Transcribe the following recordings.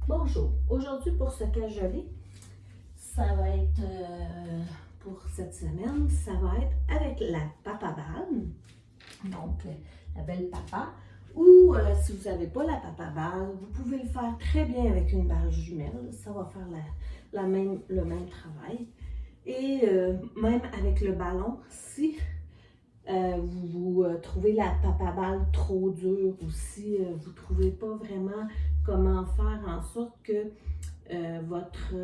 Bonjour, aujourd'hui pour ce cajoler, ça va être pour cette semaine, ça va être avec la papa balle, donc la belle papa, ou si vous n'avez pas la papa balle, vous pouvez le faire très bien avec une balle jumelle, ça va faire le même travail. Et même avec le ballon, si vous trouvez la papa balle trop dure ou si vous ne trouvez pas vraiment comment faire en sorte que votre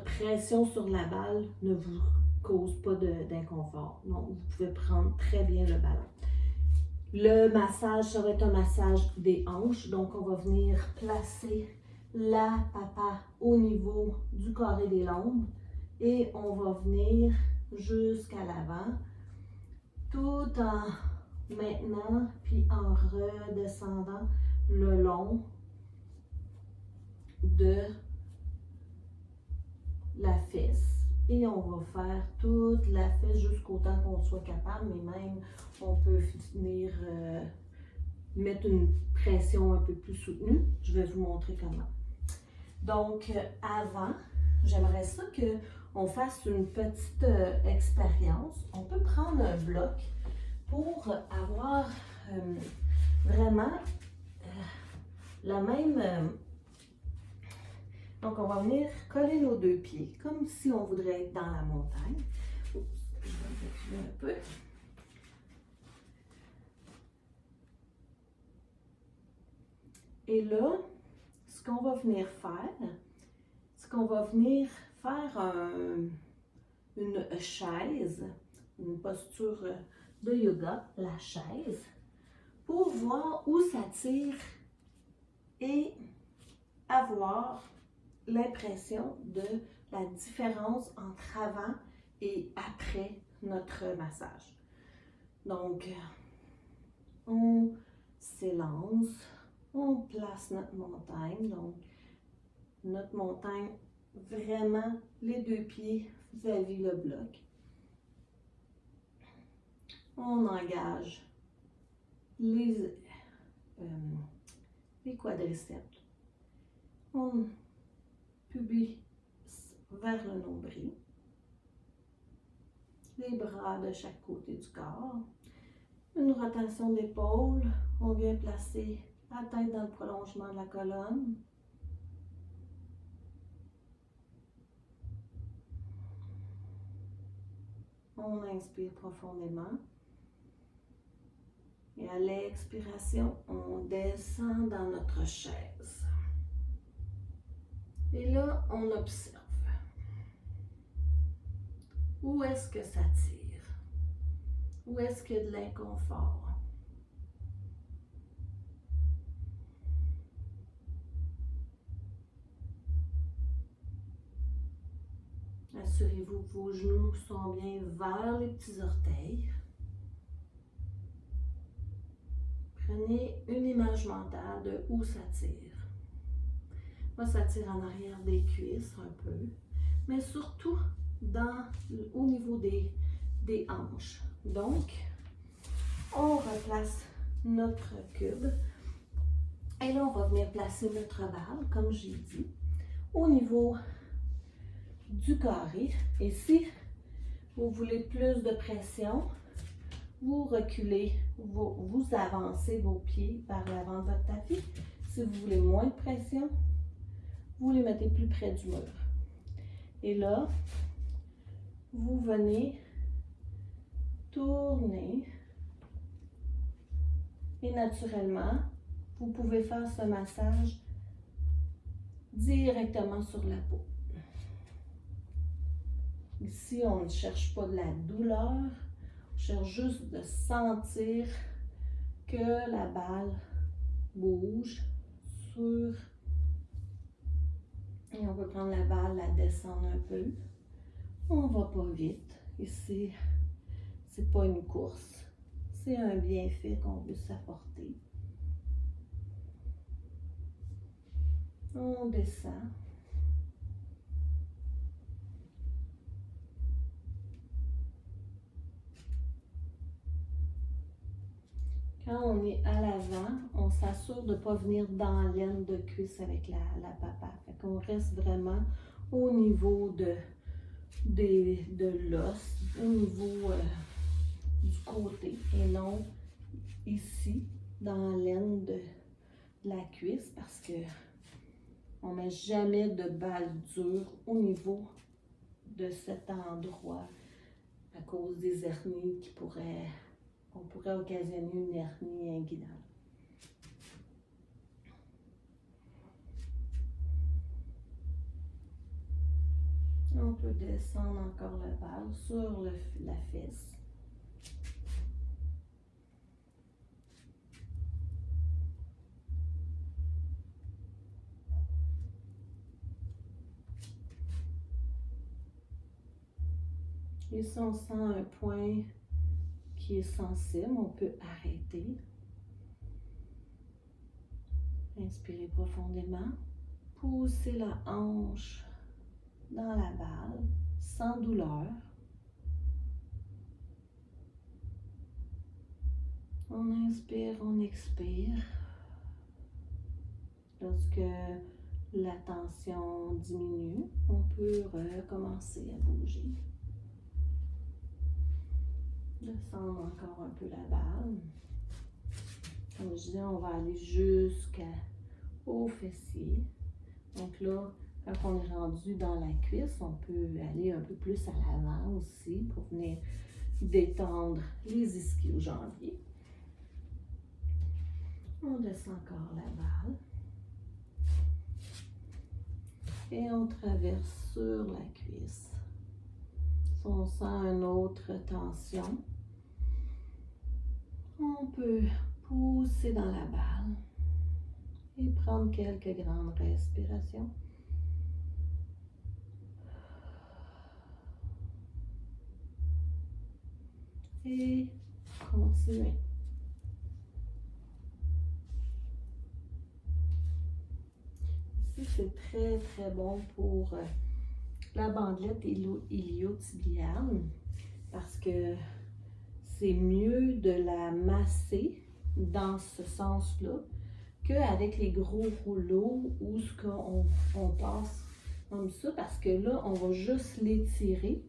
pression sur la balle ne vous cause pas d'inconfort. Donc, vous pouvez prendre très bien le ballon. Le massage, ça va être un massage des hanches. Donc, on va venir placer la papa au niveau du carré des lombes et on va venir jusqu'à l'avant tout en maintenant puis en redescendant le long de la fesse. Et on va faire toute la fesse jusqu'au temps qu'on soit capable, mais même on peut venir mettre une pression un peu plus soutenue. Je vais vous montrer comment. Donc, avant, j'aimerais ça qu'on fasse une petite expérience. On peut prendre un bloc pour avoir vraiment la même... donc, on va venir coller nos deux pieds, comme si on voudrait être dans la montagne. Oups, je vais reculer un peu. Et là, ce qu'on va venir faire, c'est qu'on va venir faire une chaise, une posture de yoga, la chaise, pour voir où ça tire et avoir l'impression de la différence entre avant et après notre massage. Donc, on s'élance, on place notre montagne. Donc, notre montagne, vraiment les deux pieds vis-à-vis le bloc. On engage les quadriceps. On pubis vers le nombril. Les bras de chaque côté du corps. Une rotation d'épaule. On vient placer la tête dans le prolongement de la colonne. On inspire profondément. Et à l'expiration, on descend dans notre chaise. Et là, on observe. Où est-ce que ça tire? Où est-ce qu'il y a de l'inconfort? Assurez-vous que vos genoux sont bien vers les petits orteils. Prenez une image mentale de où ça tire. Moi, ça tire en arrière des cuisses un peu, mais surtout au niveau des hanches. Donc, on replace notre cube. Et là, on va venir placer notre balle, comme j'ai dit, au niveau du carré. Et si vous voulez plus de pression, vous reculez, vous avancez vos pieds vers l'avant de votre tapis. Si vous voulez moins de pression, vous les mettez plus près du mur. Et là, vous venez tourner et naturellement, vous pouvez faire ce massage directement sur la peau. Ici, on ne cherche pas de la douleur, on cherche juste de sentir que la balle bouge sur... Et on peut prendre la balle, la descendre un peu. On va pas vite. Ici, c'est pas une course. C'est un bienfait qu'on veut s'apporter. On descend. Quand on est à l'avant, on s'assure de ne pas venir dans l'aine de cuisse avec la papa. Fait qu'on reste vraiment au niveau de l'os, au niveau du côté, et non ici, dans l'aine de la cuisse, parce que on ne met jamais de balle dure au niveau de cet endroit à cause des hernies on pourrait occasionner une hernie inguinale. On peut descendre encore la balle sur la fesse. Et si on sent un point qui est sensible, on peut arrêter. Inspirez profondément. Poussez la hanche dans la balle sans douleur. On inspire, on expire. Lorsque la tension diminue, on peut recommencer à bouger. Descendre encore un peu la balle. Comme je disais, on va aller jusqu'au fessier. Donc là, quand on est rendu dans la cuisse, on peut aller un peu plus à l'avant aussi pour venir détendre les ischio-jambiers. On descend encore la balle. Et on traverse sur la cuisse. Si on sent une autre tension, on peut pousser dans la balle et prendre quelques grandes respirations. Et continuer. Ici, c'est très très bon pour la bandelette iliotibiale parce que c'est mieux de la masser dans ce sens-là qu'avec les gros rouleaux où on passe comme ça, parce que là, on va juste l'étirer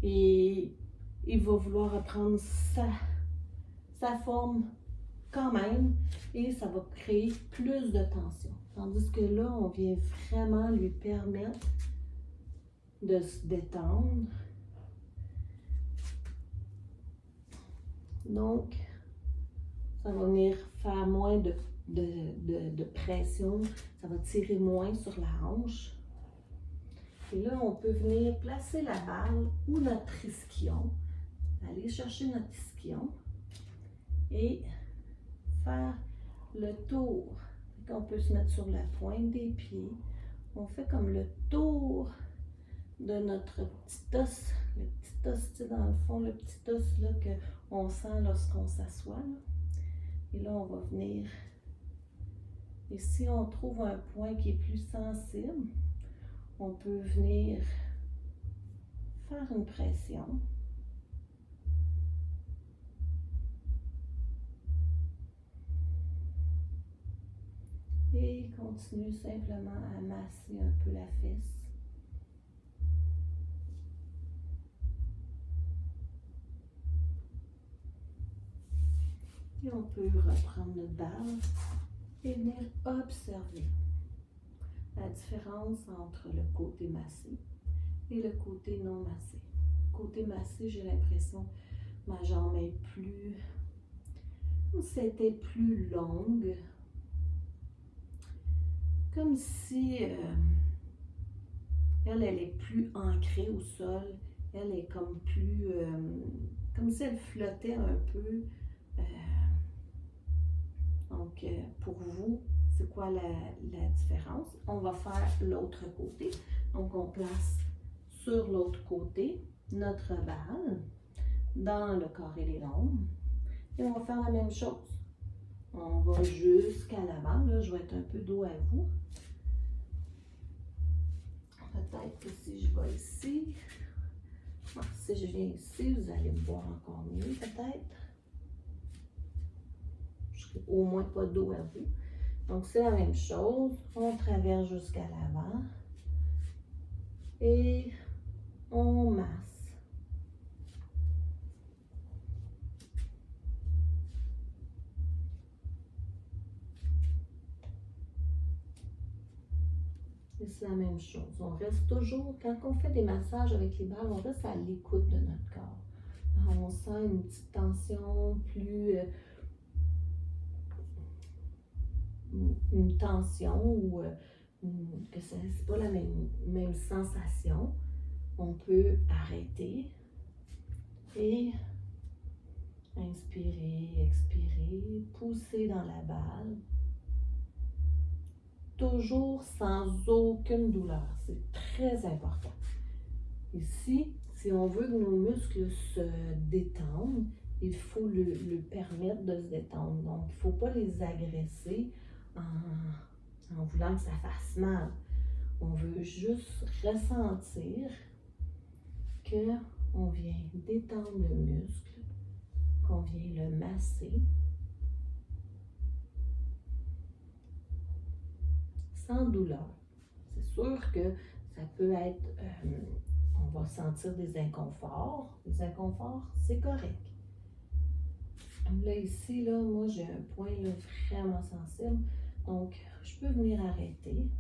et il va vouloir reprendre sa forme quand même et ça va créer plus de tension. Tandis que là, on vient vraiment lui permettre de se détendre. Donc, ça va venir faire moins de pression, ça va tirer moins sur la hanche. Et là, on peut venir placer la balle ou notre ischion, aller chercher notre ischion et faire le tour. On peut se mettre sur la pointe des pieds. On fait comme le tour de notre petit os. Le petit os, tu sais, dans le fond, le petit os là, qu'on sent lorsqu'on s'assoit. Là. Et là, on va venir. Et si on trouve un point qui est plus sensible, on peut venir faire une pression. Et continue simplement à masser un peu la fesse. Et on peut reprendre notre balle et venir observer la différence entre le côté massé et le côté non massé. Côté massé, j'ai l'impression que ma jambe est plus, comme si elle était plus longue. Comme si elle est plus ancrée au sol. Elle est comme plus, comme si elle flottait un peu. Donc, pour vous, c'est quoi la différence? On va faire l'autre côté. Donc, on place sur l'autre côté notre balle dans le carré des lombes. Et on va faire la même chose. On va jusqu'à l'avant. Là, je vais être un peu dos à vous. Peut-être que si je vais ici, si je viens ici, vous allez me voir encore mieux peut-être. au moins pas d'eau à vous. Donc, c'est la même chose. On traverse jusqu'à l'avant et on masse. Et c'est la même chose. On reste toujours, quand on fait des massages avec les balles, on reste à l'écoute de notre corps. On sent une petite tension plus... une tension ou que ce n'est pas la même sensation. On peut arrêter et inspirer, expirer, pousser dans la balle. Toujours sans aucune douleur. C'est très important. Ici, si on veut que nos muscles se détendent, il faut le permettre de se détendre. Donc, il ne faut pas les agresser en voulant que ça fasse mal. On veut juste ressentir qu'on vient détendre le muscle, qu'on vient le masser. Sans douleur. C'est sûr que ça peut être, on va sentir des inconforts. Les inconforts, c'est correct. Là, ici, là, moi, j'ai un point là, vraiment sensible. Donc, je peux venir arrêter,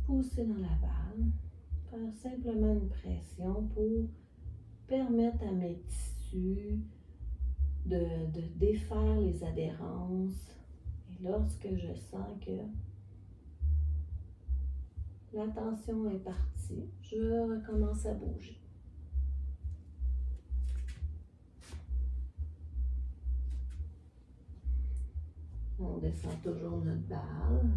pousser dans la balle, faire simplement une pression pour permettre à mes tissus de défaire les adhérences. Et lorsque je sens que la tension est partie, je recommence à bouger. On descend toujours notre balle.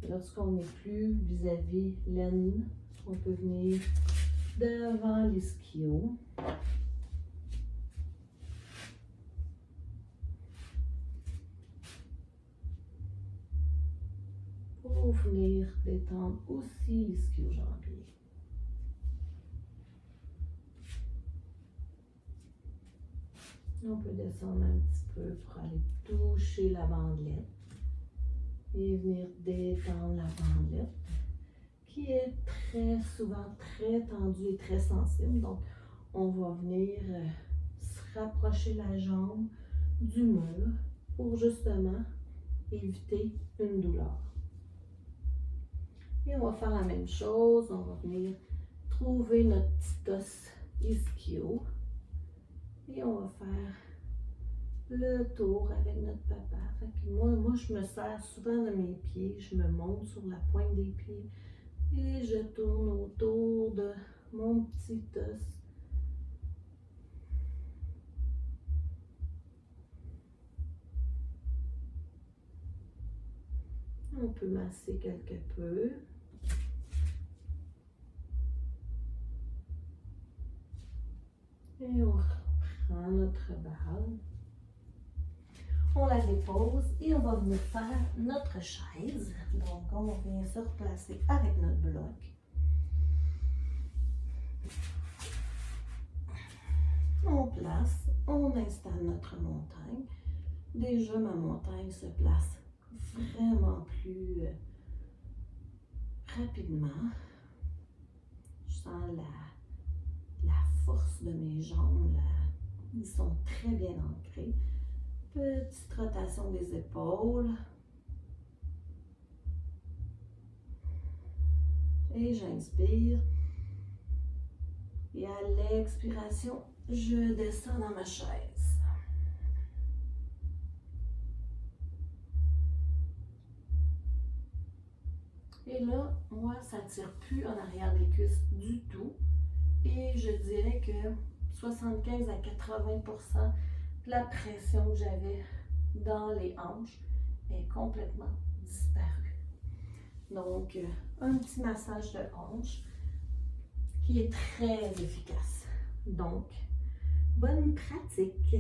Lorsqu'on n'est plus vis-à-vis l'aine, on peut venir devant l'ischio. Pour venir détendre aussi l'ischio-jambier. On peut descendre un petit peu pour aller toucher la bandelette et venir détendre la bandelette qui est très souvent très tendue et très sensible. Donc, on va venir se rapprocher la jambe du mur pour justement éviter une douleur. Et on va faire la même chose, on va venir trouver notre petit os ischio et on va faire le tour avec notre papa. Fait que moi, je me sers souvent de mes pieds, je me monte sur la pointe des pieds et je tourne autour de mon petit os. On peut masser quelque peu. Et on reprend notre balle. On la dépose et on va venir faire notre chaise. Donc, on vient se replacer avec notre bloc. On place, on installe notre montagne. Déjà, ma montagne se place vraiment plus rapidement. Je sens la force de mes jambes, ils sont très bien ancrés. Petite rotation des épaules. Et j'inspire. Et à l'expiration, je descends dans ma chaise. Et là, moi, ça ne tire plus en arrière des cuisses du tout. Et je dirais que 75 à 80% de la pression que j'avais dans les hanches est complètement disparue. Donc, un petit massage de hanche qui est très efficace. Donc, bonne pratique!